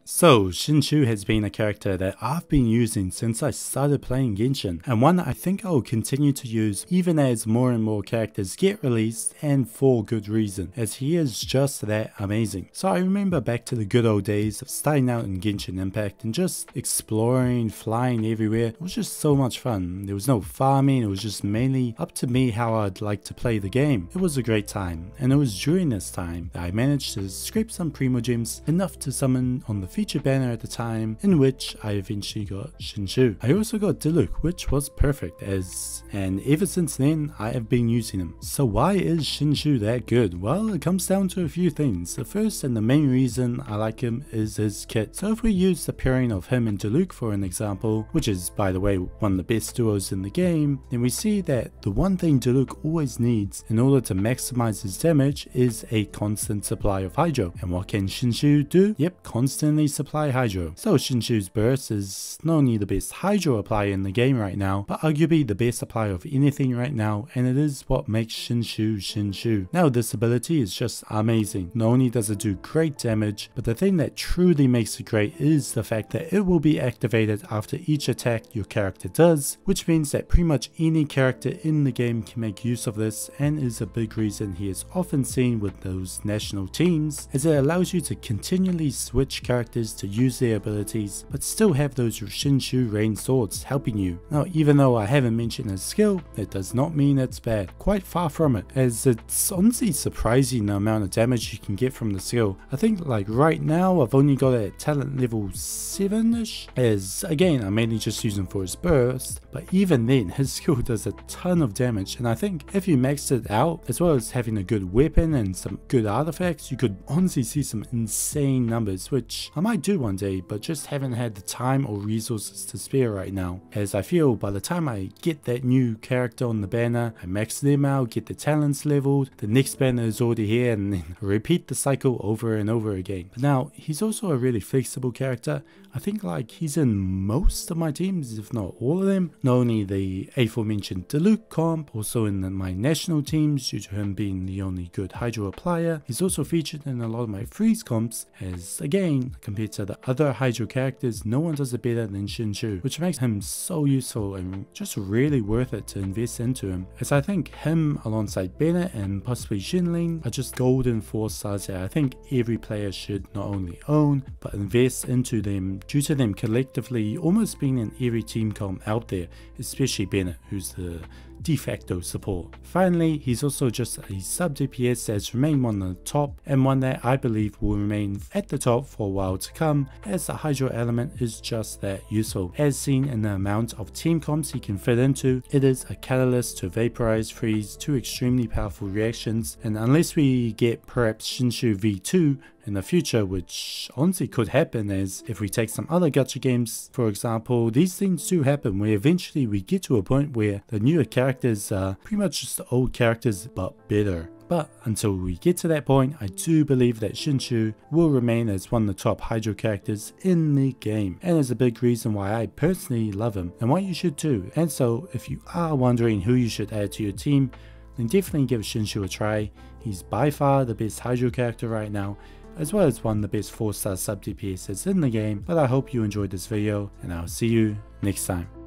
So, Xingqiu has been a character that I've been using since I started playing Genshin, and one that I think I will continue to use even as more and more characters get released, and for good reason, as he is just that amazing. So I remember back to the good old days of starting out in Genshin Impact and just exploring, flying everywhere. It was just so much fun. There was no farming, it was just mainly up to me how I'd like to play the game. It was a great time, and it was during this time that I managed to scrape some Primo Gems, enough to summon on the feature banner at the time, in which I eventually got Xingqiu. I also got Diluc, which was perfect, and ever since then I have been using him. So why is Xingqiu that good? Well, it comes down to a few things. The first and the main reason I like him is his kit. So if we use the pairing of him and Diluc for an example, which is by the way one of the best duos in the game, then we see that the one thing Diluc always needs in order to maximize his damage is a constant supply of Hydro. And what can Xingqiu do? Yep, constantly supply Hydro. So Xingqiu's burst is not only the best Hydro applier in the game right now, but arguably the best applier of anything right now, and it is what makes Xingqiu Xingqiu. Now this ability is just amazing. Not only does it do great damage, but the thing that truly makes it great is the fact that it will be activated after each attack your character does, which means that pretty much any character in the game can make use of this, and is a big reason he is often seen with those national teams, as it allows you to continually switch characters to use their abilities, but still have those Xingqiu rain swords helping you. Now, even though I haven't mentioned his skill, that does not mean it's bad. Quite far from it, as it's honestly surprising the amount of damage you can get from the skill. I think like right now I've only got it at talent level 7ish, as again I'm mainly just using for his burst, but even then his skill does a ton of damage, and I think if you maxed it out, as well as having a good weapon and some good artifacts, you could honestly see some insane numbers, which I might do one day, but just haven't had the time or resources to spare right now, as I feel by the time I get that new character on the banner, I max them out, get the talents leveled, the next banner is already here, and then repeat the cycle over and over again. But now he's also a really flexible character. I think like he's in most of my teams, if not all of them. Not only the aforementioned Diluc comp, also in my national teams due to him being the only good Hydro applier. He's also featured in a lot of my freeze comps, as again compared to the other Hydro characters, no one does it better than Xingqiu, which makes him so useful and just really worth it to invest into him, as I think him alongside Bennett and possibly Jinling are just golden 4 stars that I think every player should not only own but invest into them, due to them collectively almost being in every team comp out there, especially Bennett, who's the de facto support. Finally, he's also just a sub DPS that's remained one of the top, and one that I believe will remain at the top for a while to come, as the Hydro element is just that useful. As seen in the amount of team comps he can fit into, it is a catalyst to vaporize, freeze, 2 extremely powerful reactions, and unless we get perhaps Xingqiu V2 in the future, which honestly could happen, as if we take some other gacha games for example, these things do happen where eventually we get to a point where the newer characters are pretty much just the old characters but better. But until we get to that point, I do believe that Xingqiu will remain as one of the top Hydro characters in the game, and is a big reason why I personally love him, and why you should too. And so if you are wondering who you should add to your team, then definitely give Xingqiu a try. He's by far the best Hydro character right now, as well as one of the best 4-star sub DPSs in the game. But I hope you enjoyed this video, and I'll see you next time.